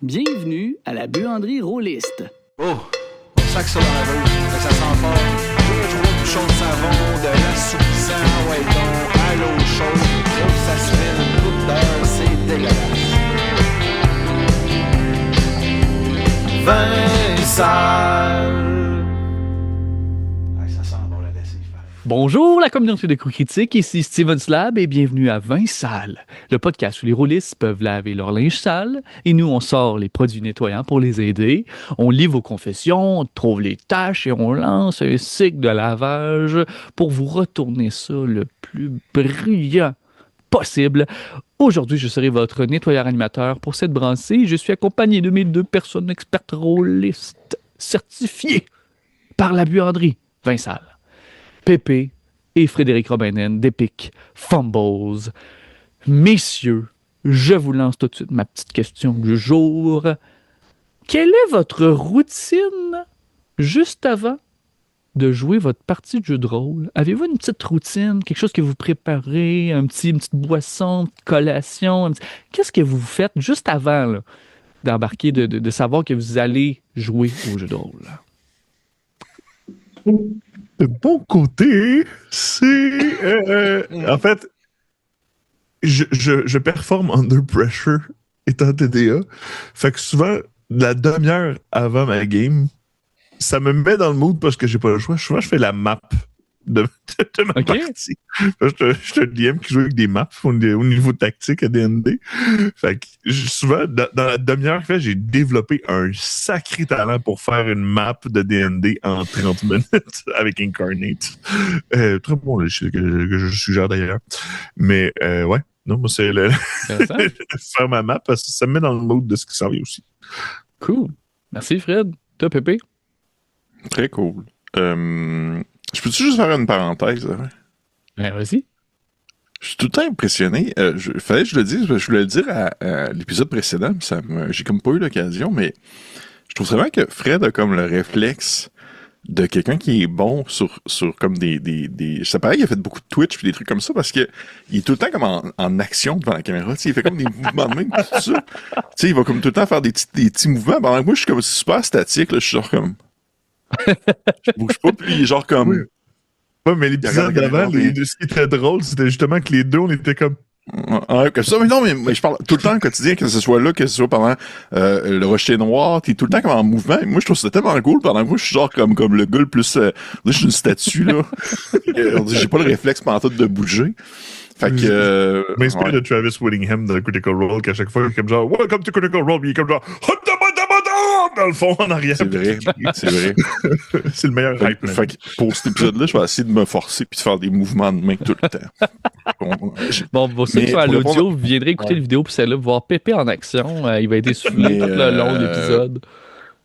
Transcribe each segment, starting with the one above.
Bienvenue à la buanderie Rôliste. Oh, on sac ça dans la bouche, ça sent fort. Deux, trois bouchons de savon, de l'assoupissant, ouais donc, à l'eau chaude. Oh, ça se fait une goutte d'heure, c'est dégueulasse. Vincent. Ça sent bon la lessive. Bonjour la communauté de coups critiques, ici Steven Slab et bienvenue à Vin Sale, le podcast où les rôlistes peuvent laver leur linge sale et nous on sort les produits nettoyants pour les aider, on lit vos confessions, on trouve les tâches et on lance un cycle de lavage pour vous retourner ça le plus brillant possible. Aujourd'hui, je serai votre nettoyeur animateur pour cette brassée. Je suis accompagné de mes deux personnes expertes rôlistes certifiées par la buanderie Vin Sale. Pépé et Frédéric Robinen d'Epic Fumbles. Messieurs, je vous lance tout de suite ma petite question du jour. Quelle est votre routine juste avant de jouer votre partie de jeu de rôle? Avez-vous une petite routine, quelque chose que vous préparez, une petite boisson, une petite collation? Qu'est-ce que vous faites juste avant là, d'embarquer, de savoir que vous allez jouer au jeu de rôle? De mon côté, c'est... en fait, je performe under pressure étant TDA. Fait que souvent, la demi-heure avant ma game, ça me met dans le mood parce que j'ai pas le choix. Souvent, je fais la map de ma partie. Je suis un DM qui joue avec des maps au niveau tactique à D&D. Fait que souvent, dans la demi-heure que j'ai développé un sacré talent pour faire une map de D&D en 30 minutes avec Incarnate. Très bon, que je suggère d'ailleurs. Mais ouais, non, moi c'est faire ma map parce que ça me met dans le mood de ce qui s'en vient aussi. Cool. Merci Fred. Toi, Pépé? Très cool. Je peux-tu juste faire une parenthèse? Ben, vas-y. Je suis tout le temps impressionné. Fallait que je le dise, je voulais le dire à l'épisode précédent, j'ai comme pas eu l'occasion, mais je trouve vraiment que Fred a comme le réflexe de quelqu'un qui est bon sur comme des... Ça paraît qu'il a fait beaucoup de Twitch et des trucs comme ça parce que il est tout le temps comme en action devant la caméra. T'sais, il fait comme des mouvements de main, tout ça. T'sais, il va comme tout le temps faire des petits mouvements. Pendant que moi, je suis comme super statique. Là, je suis genre comme... Je bouge pas, puis il est genre comme... Oui. Ouais, mais l'épisode d'avant, ce qui était drôle, c'était justement que les deux, on était comme... Ouais, comme ça, mais non, mais je parle tout le temps au quotidien, que ce soit là, que ce soit pendant le rocher noir, t'es tout le temps comme en mouvement. Et moi, je trouve ça tellement cool, pendant que moi, je suis genre comme le gars le plus... là, je suis une statue, là. J'ai pas le réflexe pantoute de bouger. Fait que... m'inspire de Travis Willingham de Critical Role, qu'à chaque fois, il est comme genre « Welcome to Critical Role », puis il est comme genre « dans le fond, en arrière. » C'est vrai, c'est vrai. C'est le meilleur hype. Fait que pour cet épisode-là, je vais essayer de me forcer puis de faire des mouvements de main tout le temps. Bon, pour ceux qui sont à l'audio, vous viendrez écouter la vidéo pour celle-là, voir Pépé en action. Il va être essoufflé tout le long de l'épisode.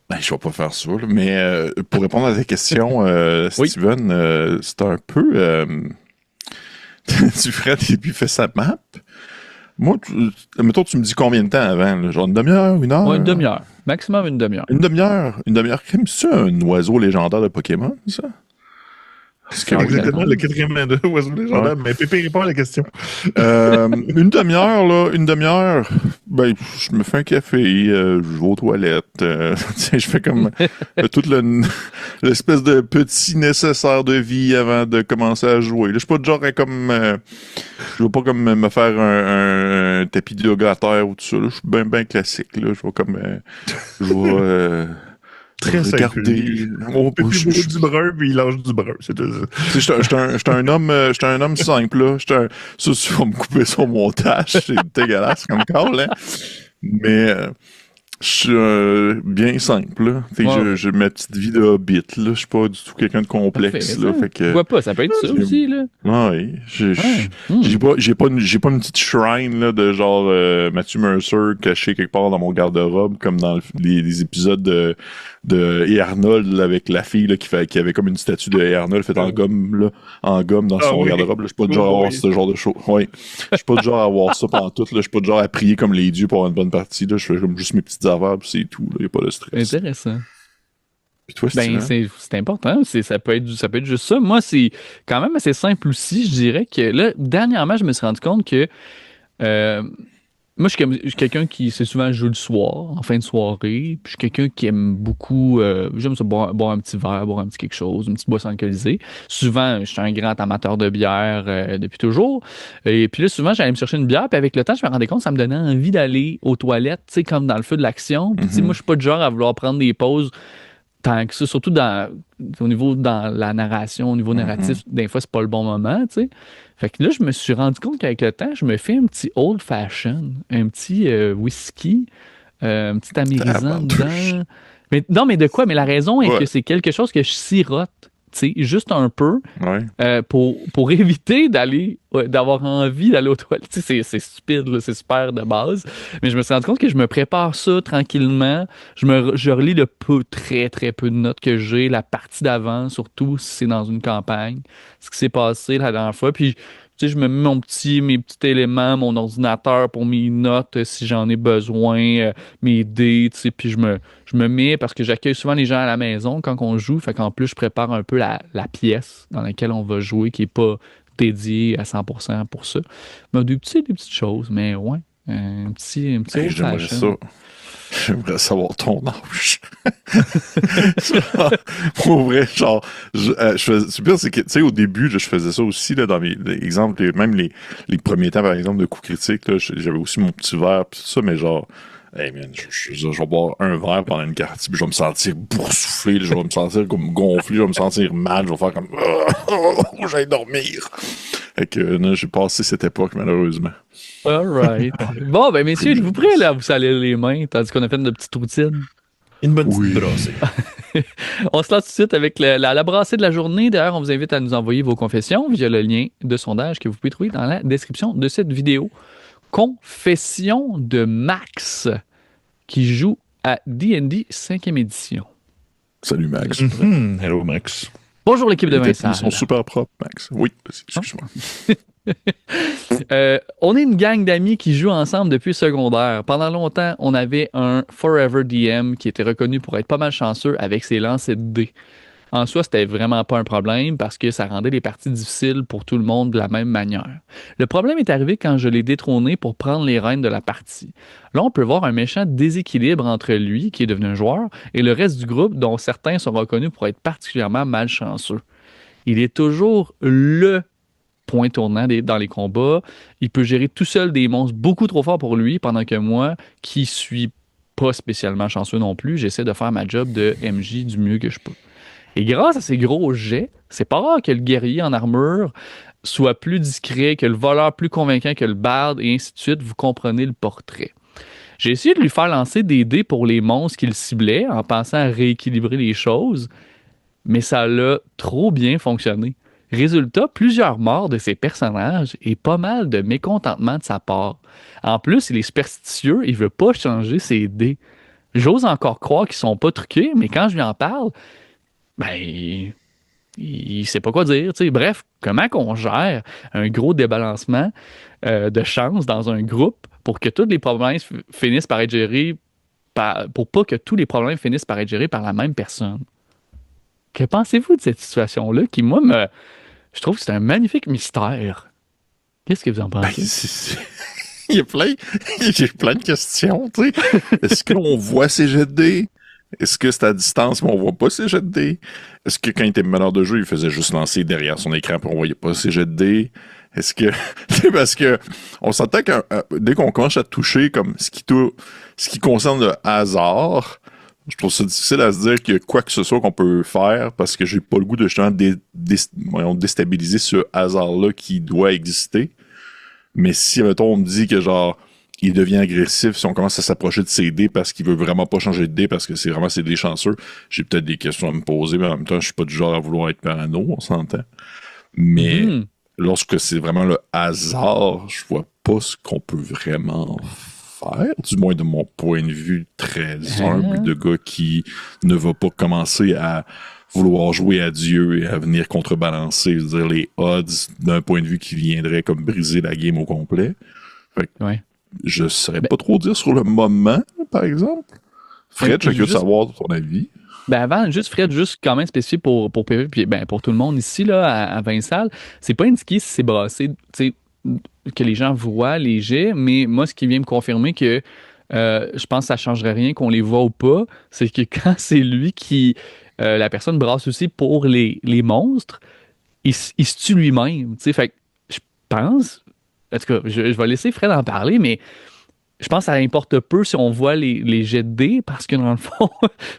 Ben, je vais pas faire ça, là, mais pour répondre à ta question, Steven, c'est un peu... tu ferais et puis fais sa map. Moi, mettons, tu me dis combien de temps avant? Là? Genre une demi-heure, une heure? Ouais, une demi-heure. Maximum une demi-heure. Une demi-heure. C'est un oiseau légendaire de Pokémon, ça? C'est exactement le quatrième oiseau légendaire, mais Pépé répond à la question. Une demi-heure, ben, je me fais un café, je vais aux toilettes, je fais comme toute l'espèce de petit nécessaire de vie avant de commencer à jouer. Là, je suis pas de genre comme, je veux pas comme me faire un tapis de yoga à terre ou tout ça, là. Je suis bien classique, là. Je vais comme, très simple. Pépé bourre du brun, puis il lâche du brun. C'est tout ça. J'étais un homme simple, là. Ça, tu vas me couper son montage. C'est dégueulasse comme call, hein. Mais, je suis bien simple, là. Fait que j'ai ma petite vie de hobbit, là. Je suis pas du tout quelqu'un de complexe, là. Fait que... Tu vois pas, ça peut être ça aussi, là. Oui. J'ai pas une petite shrine, là, de genre Matthew Mercer caché quelque part dans mon garde-robe, comme dans les épisodes de Hey Arnold, là, avec la fille, là, qui avait comme une statue de Hey Arnold faite en gomme dans son garde-robe, là. Je suis pas de genre à avoir ce genre de show. Oui. Je suis pas de genre à avoir ça pendant tout, là. Je suis pas de genre à prier comme les dieux pour avoir une bonne partie, là. Je fais comme juste mes petites affaires, pis c'est tout, là. Y a pas de stress. Intéressant. Puis toi, c'est important. Ça peut être juste ça. Moi, c'est quand même assez simple aussi. Je dirais que là, dernièrement, je me suis rendu compte que je suis quelqu'un qui, c'est souvent joue le soir, en fin de soirée. Puis je suis quelqu'un qui aime beaucoup, j'aime ça boire un petit verre, boire un petit quelque chose, une petite boisson alcoolisée. Souvent, je suis un grand amateur de bière depuis toujours. Et puis là, souvent, j'allais me chercher une bière. Puis avec le temps, je me rendais compte que ça me donnait envie d'aller aux toilettes, tu sais, comme dans le feu de l'action. Puis tu sais, moi, je suis pas du genre à vouloir prendre des pauses tant que ça, surtout dans la narration, au niveau narratif, des fois, c'est pas le bon moment, tu sais. Fait que là, je me suis rendu compte qu'avec le temps, je me fais un petit old fashion, un petit whisky, un petit amérisant dedans. Mais, non, mais de quoi? Mais la raison est que c'est quelque chose que je sirote, tu sais, juste un peu, pour éviter d'avoir envie d'aller aux toilettes. Tu sais, c'est stupide, là, c'est super de base. Mais je me suis rendu compte que je me prépare ça tranquillement. Je relis très, très peu de notes que j'ai, la partie d'avant, surtout si c'est dans une campagne, ce qui s'est passé la dernière fois. Puis, tu sais, je me mets mes petits éléments, mon ordinateur pour mes notes si j'en ai besoin, mes dés, tu sais, puis je me mets parce que j'accueille souvent les gens à la maison quand on joue. Fait qu'en plus, je prépare un peu la pièce dans laquelle on va jouer qui est pas dédiée à 100% pour ça. Mais des petites choses, mais ouais. Un petit old J'aimerais fashion. ça. J'aimerais savoir ton âge. Pour vrai, genre, c'est pire, c'est que, tu sais, au début, je faisais ça aussi, là, dans mes exemples, même les premiers temps, par exemple, de coups critiques, là, j'avais aussi mon petit verre, pis tout ça, mais genre, hey man, je vais boire un verre pendant une partie, puis je vais me sentir boursouflé, je vais me sentir comme gonflé, je vais me sentir mal, je vais faire comme, j'allais dormir. Fait que, là, j'ai passé cette époque, malheureusement. All right. Bon, ben, messieurs, êtes-vous prêts, là, à vous salir les mains, tandis qu'on a fait notre petite routine? Une bonne petite brassée. On se lance tout de suite avec la brassée de la journée. D'ailleurs, on vous invite à nous envoyer vos confessions via le lien de sondage que vous pouvez trouver dans la description de cette vidéo. Confession de Max, qui joue à D&D 5e édition. Salut, Max. Hello, Max. Bonjour l'équipe de Ils Vincent. sont super propres, Max. Oui, excuse-moi. On est une gang d'amis qui jouent ensemble depuis le secondaire. Pendant longtemps, on avait un Forever DM qui était reconnu pour être pas mal chanceux avec ses lancers de dés. En soi, c'était vraiment pas un problème parce que ça rendait les parties difficiles pour tout le monde de la même manière. Le problème est arrivé quand je l'ai détrôné pour prendre les rênes de la partie. Là, on peut voir un méchant déséquilibre entre lui, qui est devenu un joueur, et le reste du groupe, dont certains sont reconnus pour être particulièrement malchanceux. Il est toujours le point tournant dans les combats. Il peut gérer tout seul des monstres beaucoup trop forts pour lui, pendant que moi, qui suis pas spécialement chanceux non plus, j'essaie de faire ma job de MJ du mieux que je peux. Et grâce à ces gros jets, c'est pas rare que le guerrier en armure soit plus discret, que le voleur plus convaincant que le barde, et ainsi de suite. Vous comprenez le portrait. J'ai essayé de lui faire lancer des dés pour les monstres qu'il ciblait en pensant à rééquilibrer les choses, mais ça a trop bien fonctionné. Résultat, plusieurs morts de ses personnages et pas mal de mécontentement de sa part. En plus, il est superstitieux, il veut pas changer ses dés. J'ose encore croire qu'ils sont pas truqués, mais quand je lui en parle, ben, il sait pas quoi dire. T'sais. Bref, comment qu'on gère un gros débalancement de chance dans un groupe pour que tous les problèmes finissent par être gérés pour pas que tous les problèmes finissent par être gérés par la même personne? Que pensez-vous de cette situation-là qui, moi, je trouve que c'est un magnifique mystère. Qu'est-ce que vous en pensez? Il y a j'ai plein de questions, tu sais. Est-ce qu'on voit ces jets de dés? Est-ce que c'est à distance mais on voit pas ses jets de dés? Est-ce que quand il était meneur de jeu, il faisait juste lancer derrière son écran puis on voyait pas ses jets de dés? Est-ce que parce que on s'entend que dès qu'on commence à toucher comme ce qui concerne le hasard, je trouve ça difficile à se dire qu'il y a quoi que ce soit qu'on peut faire parce que j'ai pas le goût de justement déstabiliser ce hasard-là qui doit exister. Mais si, mettons, on me dit que genre il devient agressif si on commence à s'approcher de ses dés parce qu'il veut vraiment pas changer de dés parce que c'est vraiment ses dés chanceux, j'ai peut-être des questions à me poser, mais en même temps, je suis pas du genre à vouloir être parano, on s'entend. Mais lorsque c'est vraiment le hasard, je vois pas ce qu'on peut vraiment faire, du moins de mon point de vue très humble de gars qui ne va pas commencer à vouloir jouer à Dieu et à venir contrebalancer, je veux dire, les odds d'un point de vue qui viendrait comme briser la game au complet. Fait que, je ne saurais pas trop dire sur le moment, par exemple. Fred, je veux savoir ton avis. Ben avant, Fred, quand même spécifié pour PV, puis pour tout le monde ici, là, à Vincent, c'est pas indiqué si c'est brassé. que les gens voient les jets, mais moi, ce qui vient me confirmer que je pense que ça ne changerait rien qu'on les voit ou pas, c'est que quand c'est lui qui, la personne brasse aussi pour les monstres, il se tue lui-même, tu sais, fait que je pense, en tout cas, je vais laisser Fred en parler, mais je pense que ça importe peu si on voit les jets de dés, parce que dans le fond,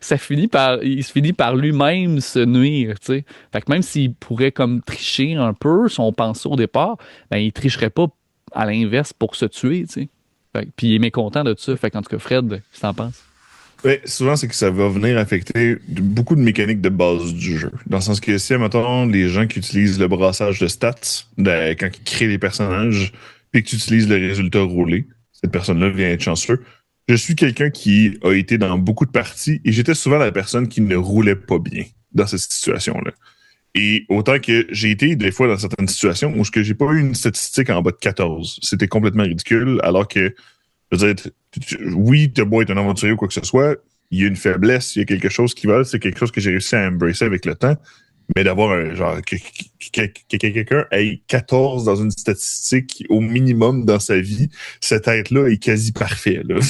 il se finit par lui-même se nuire, tu sais. Fait que même s'il pourrait comme tricher un peu, si on pense ça au départ, ben il tricherait pas à l'inverse pour se tuer, tu sais. Puis il est mécontent de ça. Fait qu'en tout cas, Fred, qu'est-ce que t'en penses? Ouais, souvent, c'est que ça va venir affecter beaucoup de mécaniques de base du jeu. Dans le sens que si, mettons, les gens qui utilisent le brassage de stats, quand ils créent les personnages, puis que tu utilises le résultat roulé, cette personne-là vient être chanceux. Je suis quelqu'un qui a été dans beaucoup de parties et j'étais souvent la personne qui ne roulait pas bien dans cette situation-là. Et autant que j'ai été des fois dans certaines situations où j'ai pas eu une statistique en bas de 14. C'était complètement ridicule, alors que, je veux dire, oui, t'as beau être un aventurier ou quoi que ce soit, il y a une faiblesse, il y a quelque chose qui va, c'est quelque chose que j'ai réussi à embrasser avec le temps, mais d'avoir un genre que quelqu'un ait 14 dans une statistique au minimum dans sa vie, cet être-là est quasi parfait, là.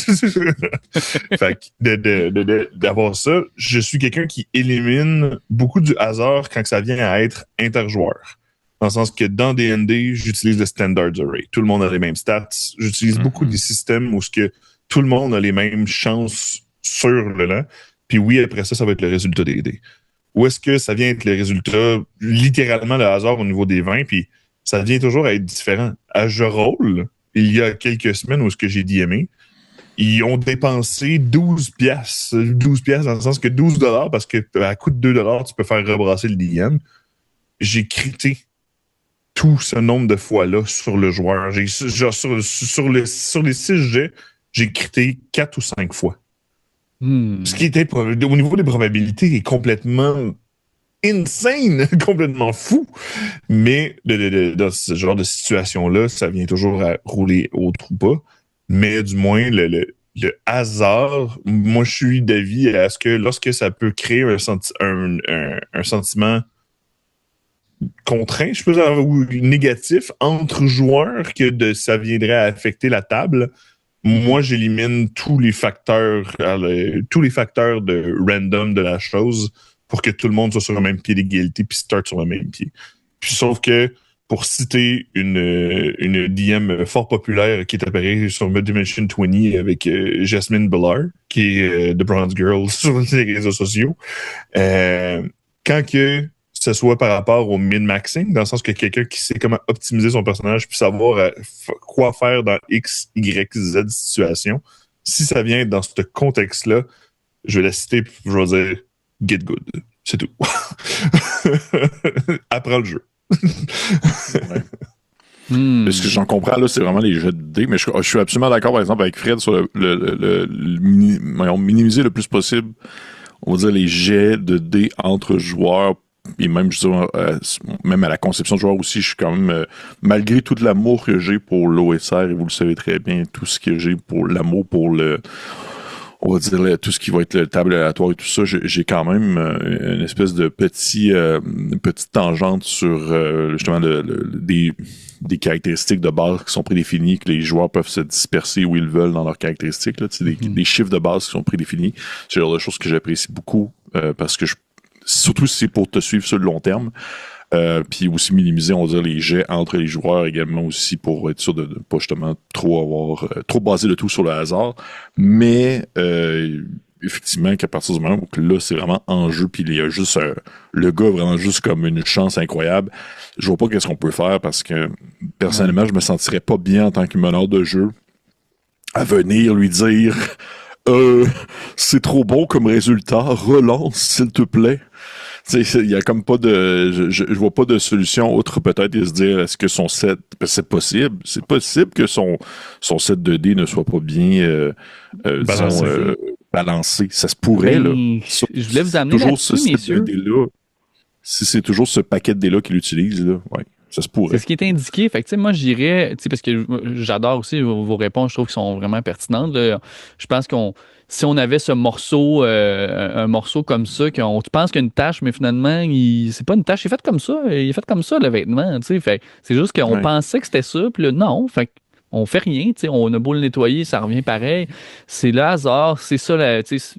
Fait que d'avoir ça, je suis quelqu'un qui élimine beaucoup du hasard quand ça vient à être interjoueur. Dans le sens que dans D&D, j'utilise le Standards Array. Tout le monde a les mêmes stats. J'utilise beaucoup des systèmes où tout le monde a les mêmes chances sur le lent. Puis oui, après ça va être le résultat des dés. Ou est-ce que ça vient être le résultat, littéralement le hasard au niveau des 20, puis ça vient toujours à être différent. À Je Roll, il y a quelques semaines où ce que j'ai DMé, ils ont dépensé 12 piastres. 12 piastres dans le sens que 12 $, parce que à coût de 2 $, tu peux faire rebrasser le DM. J'ai crité tout ce nombre de fois-là sur le joueur. Sur les 6 jets, j'ai crité 4 ou 5 fois. Ce qui était, au niveau des probabilités, est complètement insane, complètement fou. Mais dans ce genre de situation-là, ça vient toujours à rouler autre ou pas. Mais du moins, le hasard, moi, je suis d'avis à ce que lorsque ça peut créer un sentiment contraint, je peux dire, ou négatif entre joueurs, que ça viendrait à affecter la table, moi, j'élimine tous les facteurs de random de la chose pour que tout le monde soit sur le même pied d'égalité puis start sur le même pied. Puis sauf que, pour citer une DM fort populaire qui est apparue sur Dimension 20 avec Jasmine Bellard, qui est The Bronze Girl sur les réseaux sociaux, quand que ce soit par rapport au min-maxing, dans le sens que quelqu'un qui sait comment optimiser son personnage puis savoir quoi faire dans X, Y, Z situation, si ça vient dans ce contexte-là, je vais la citer puis je vais dire « get good ». C'est tout. Apprends le jeu. Ouais. Ce que j'en comprends, là, c'est vraiment les jeux de dés, mais je suis absolument d'accord, par exemple, avec Fred sur minimiser le plus possible, on va dire, les jets de dés entre joueurs. Et même, je dirais, même à la conception de joueur aussi, je suis quand même, malgré tout l'amour que j'ai pour l'OSR, et vous le savez très bien, tout ce que j'ai pour l'amour pour on va dire, tout ce qui va être le table aléatoire et tout ça, j'ai quand même une espèce de petite tangente sur justement des caractéristiques de base qui sont prédéfinies, que les joueurs peuvent se disperser où ils veulent dans leurs caractéristiques, là, des chiffres de base qui sont prédéfinis. C'est le genre de choses que j'apprécie beaucoup parce que surtout si c'est pour te suivre sur le long terme. Puis aussi minimiser, on va dire, les jets entre les joueurs également aussi pour être sûr de ne pas justement trop baser le tout sur le hasard. Mais effectivement, qu'à partir du moment où là, c'est vraiment en jeu, puis il y a juste le gars vraiment juste comme une chance incroyable, je vois pas qu'est-ce qu'on peut faire parce que personnellement, je me sentirais pas bien en tant que meneur de jeu à venir lui dire c'est trop bon comme résultat, relance s'il te plaît. Il y a comme pas de. Je vois pas de solution autre peut-être de se dire est-ce que son set. C'est possible. C'est possible que son set de dés ne soit pas bien balancé. Ça se pourrait, là. Je voulais vous amener là-dessus, messieurs. Si c'est toujours ce paquet de dés-là qu'il utilise, là, ouais. Ça se pourrait. C'est ce qui est indiqué. Fait que, moi, je dirais, parce que j'adore aussi vos réponses, je trouve qu'elles sont vraiment pertinentes. Là. Je pense si on avait ce morceau, un morceau comme ça, qu'on tu penses qu'il y a une tache, mais finalement, c'est pas une tache, il est fait comme ça, il est fait comme ça, le vêtement, tu sais. Fait c'est juste qu'on pensait que c'était ça, puis là, non, fait on fait rien, tu sais, on a beau le nettoyer, ça revient pareil. C'est le hasard, c'est ça, tu sais,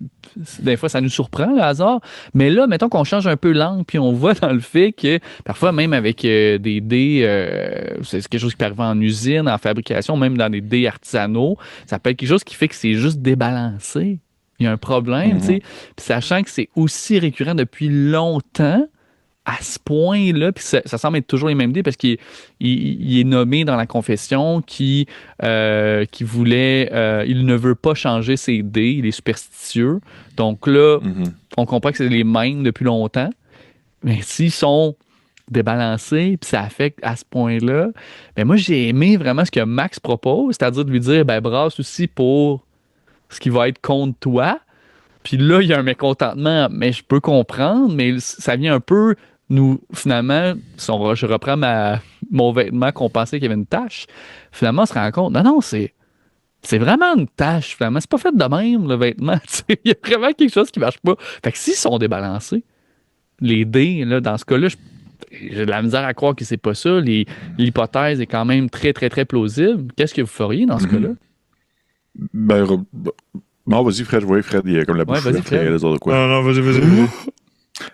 des fois, ça nous surprend, le hasard. Mais là, mettons qu'on change un peu l'angle, puis on voit dans le fait que parfois, même avec des dés, c'est quelque chose qui peut arriver en usine, en fabrication, même dans des dés artisanaux, ça peut être quelque chose qui fait que c'est juste débalancé. Il y a un problème, tu sais. Puis sachant que c'est aussi récurrent depuis longtemps, à ce point-là, puis ça semble être toujours les mêmes dés parce qu'il est nommé dans la confession qui voulait, il ne veut pas changer ses dés, il est superstitieux. Donc là, on comprend que c'est les mêmes depuis longtemps, mais s'ils sont débalancés, puis ça affecte à ce point-là, ben moi j'ai aimé vraiment ce que Max propose, c'est-à-dire de lui dire, ben brasse aussi pour ce qui va être contre toi. Puis là, il y a un mécontentement, mais je peux comprendre, mais ça vient un peu nous, finalement, si je reprends mon vêtement qu'on pensait qu'il y avait une tache, finalement, on se rend compte, non, c'est vraiment une tache, finalement. C'est pas fait de même, le vêtement. Il y a vraiment quelque chose qui marche pas. Fait que s'ils sont débalancés, les dés, là, dans ce cas-là, j'ai de la misère à croire que c'est pas ça. L'hypothèse est quand même très, très, très plausible. Qu'est-ce que vous feriez dans ce cas-là? Non, vas-y, Fred, je vois Fred, il y a comme la bouche vas-y, Fred. les autres quoi. Non, vas-y.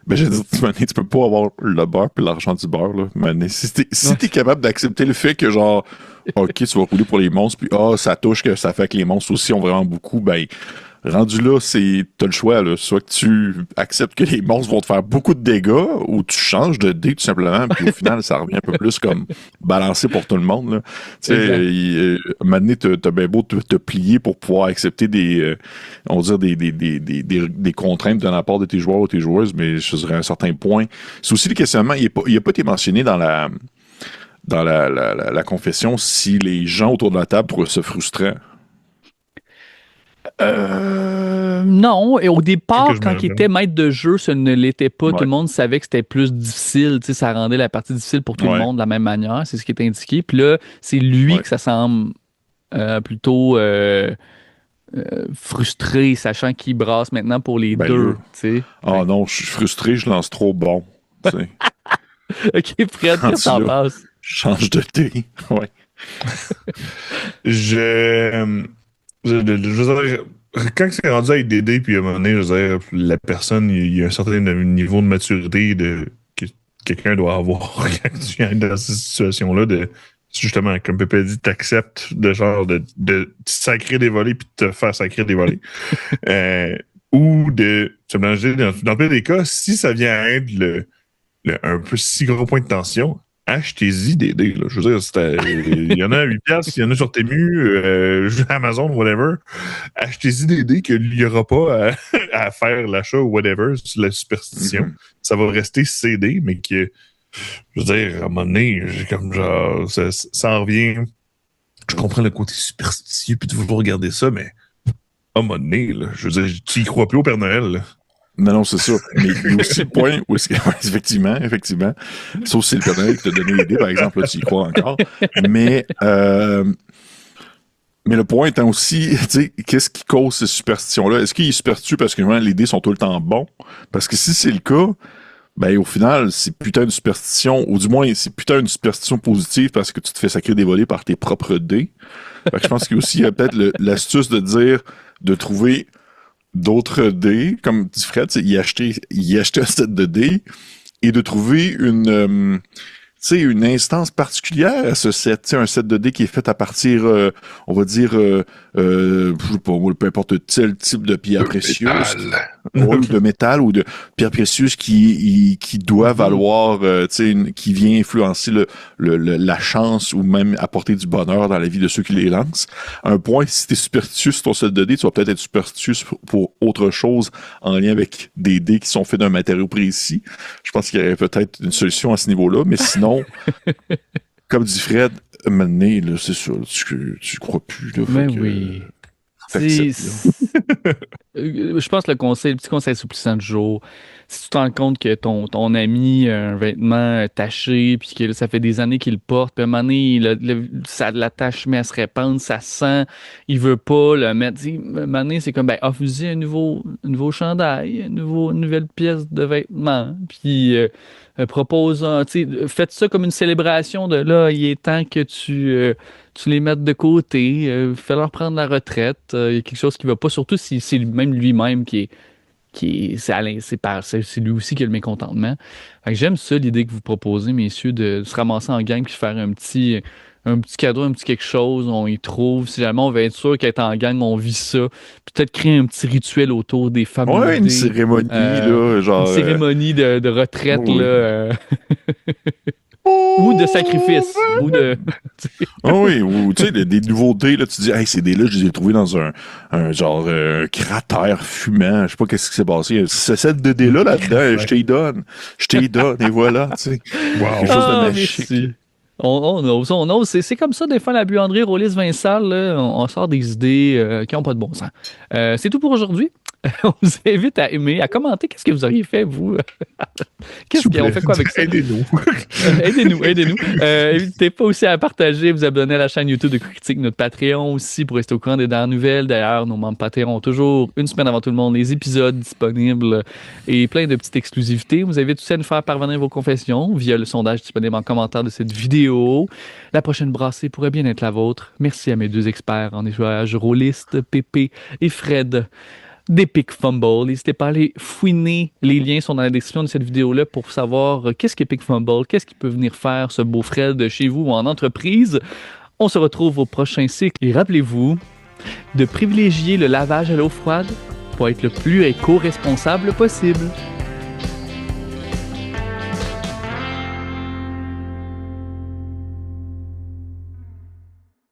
Ben, j'ai dit, tu peux pas avoir le beurre puis l'argent du beurre, là. Mais si t'es capable d'accepter le fait que, genre, OK, tu vas rouler pour les monstres, puis ça touche que ça fait que les monstres aussi ont vraiment beaucoup, ben, rendu là, t'as le choix, là. Soit que tu acceptes que les monstres vont te faire beaucoup de dégâts, ou tu changes de dé, tout simplement, puis au final, ça revient un peu plus comme balancé pour tout le monde, là. Tu sais, maintenant, t'as bien beau te plier pour pouvoir accepter des contraintes de la part de tes joueurs ou tes joueuses, mais je dirais à un certain point. C'est aussi le questionnement, il a pas été mentionné dans la confession si les gens autour de la table trouvaient ça frustrant. Non, et au départ, quand il était maître de jeu, ce ne l'était pas. Tout le monde savait que c'était plus difficile, tu sais, ça rendait la partie difficile pour tout le monde de la même manière, c'est ce qui est indiqué. Puis là, c'est lui que ça semble plutôt frustré, sachant qu'il brasse maintenant pour les deux, tu sais. Non, je suis frustré, je lance trop bon, tu sais. OK, Fred, qu'est-ce que t'en penses? Change de dé, ouais. Je veux dire, quand c'est rendu avec des dés, puis à un moment donné, je veux dire, la personne, il y a un certain niveau de maturité que quelqu'un doit avoir quand tu viens dans cette situation-là, justement, comme Pépé dit, t'acceptes de genre de sacrer des volets puis de te faire sacrer des volets. Ou de se mélanger dans le pire des cas, si ça vient à être un peu si gros point de tension, achetez-y des dés. Là. Je veux dire, il y en a à 8$, il y en a sur Temu, Amazon, whatever. Achetez-y des dés qu'il n'y aura pas à faire l'achat ou whatever, c'est la superstition. Ça va rester CD, mais que, je veux dire, à un moment donné, comme genre, ça en revient. Je comprends le côté superstitieux puis de vouloir regarder ça, mais à un moment donné, là, je veux dire, tu y crois plus au Père Noël, là. Non, c'est ça. Mais il y a aussi le point où effectivement. Sauf si c'est le Père Noël qui t'a donné l'idée, par exemple, là, tu y crois encore. Mais le point étant aussi, tu sais, qu'est-ce qui cause ces superstitions-là? Est-ce qu'il est superstitieux parce que vraiment, les dés sont tout le temps bons? Parce que si c'est le cas, ben au final, c'est putain de superstition, ou du moins, c'est putain une superstition positive parce que tu te fais sacrer des volets par tes propres dés. Fait que je pense qu'il y a aussi peut-être l'astuce de trouver d'autres dés, comme dit Fred, il achetait un set de dés et de trouver une instance particulière à ce set, un set de dés qui est fait à partir, on va dire, je sais pas, peu importe quel type de pierre précieuse, ou de métal ou de pierre précieuse qui doit valoir, qui vient influencer la chance ou même apporter du bonheur dans la vie de ceux qui les lancent. Un point, si t'es superstitieux sur ton set de dés, tu vas peut-être être superstitieux pour autre chose en lien avec des dés qui sont faits d'un matériau précis. Je pense qu'il y aurait peut-être une solution à ce niveau-là, mais sinon, comme dit Fred, maintenant, là, c'est ça, tu crois plus. Là, Mais oui. Je pense que le petit conseil assouplissant du jour, si tu te rends compte que ton ami a un vêtement taché, puis que ça fait des années qu'il le porte, puis à un moment donné, la tache met à se répandre, ça sent, il veut pas le mettre. À un moment donné, c'est comme, offrez-y un nouveau chandail, une nouvelle pièce de vêtement, puis faites ça comme une célébration de là, il est temps que tu les mettes de côté, fais-leur prendre la retraite. Il y a quelque chose qui va pas, surtout si c'est même lui-même c'est lui aussi qui a le mécontentement. Fait que j'aime ça, l'idée que vous proposez, messieurs, de se ramasser en gang puis faire un petit cadeau, un petit quelque chose, on y trouve. Si jamais on veut être sûr qu'être en gang, on vit ça. Peut-être créer un petit rituel autour des familles. Ouais, une cérémonie, là, genre. Une cérémonie de retraite, oui. là. Ou de sacrifice. Ou de. Oui, ou tu sais, des nouveautés, là, tu dis, hey, ces dés-là, je les ai trouvés dans un genre cratère fumant. Je sais pas qu'est-ce qui s'est passé. C'est cette dés-là là-dedans, je t'y donne, et voilà, tu sais. Wow. Quelque chose de magique. Merci. On ose. C'est comme ça, des fois, la buanderie Rollis Vinsal, là, on sort des idées qui n'ont pas de bon sens. C'est tout pour aujourd'hui. On vous invite à aimer, à commenter. Qu'est-ce que vous auriez fait, vous? Qu'est-ce qu'on fait quoi avec ça? Aidez-nous. Aidez-nous. N'hésitez pas aussi à partager, vous abonner à la chaîne YouTube de Critique, notre Patreon aussi, pour rester au courant des dernières nouvelles. D'ailleurs, nos membres Patreon ont toujours une semaine avant tout le monde les épisodes disponibles et plein de petites exclusivités. On vous invite aussi à nous faire parvenir vos confessions via le sondage disponible en commentaire de cette vidéo. La prochaine brassée pourrait bien être la vôtre. Merci à mes deux experts en échouage rôlistes, Pépé et Fred d'Epic Fumble. N'hésitez pas à aller fouiner. Les liens sont dans la description de cette vidéo-là pour savoir qu'est-ce qu'Epic Fumble, qu'est-ce qu'il peut venir faire ce beau Fred chez vous ou en entreprise. On se retrouve au prochain cycle. Et rappelez-vous de privilégier le lavage à l'eau froide pour être le plus éco-responsable possible.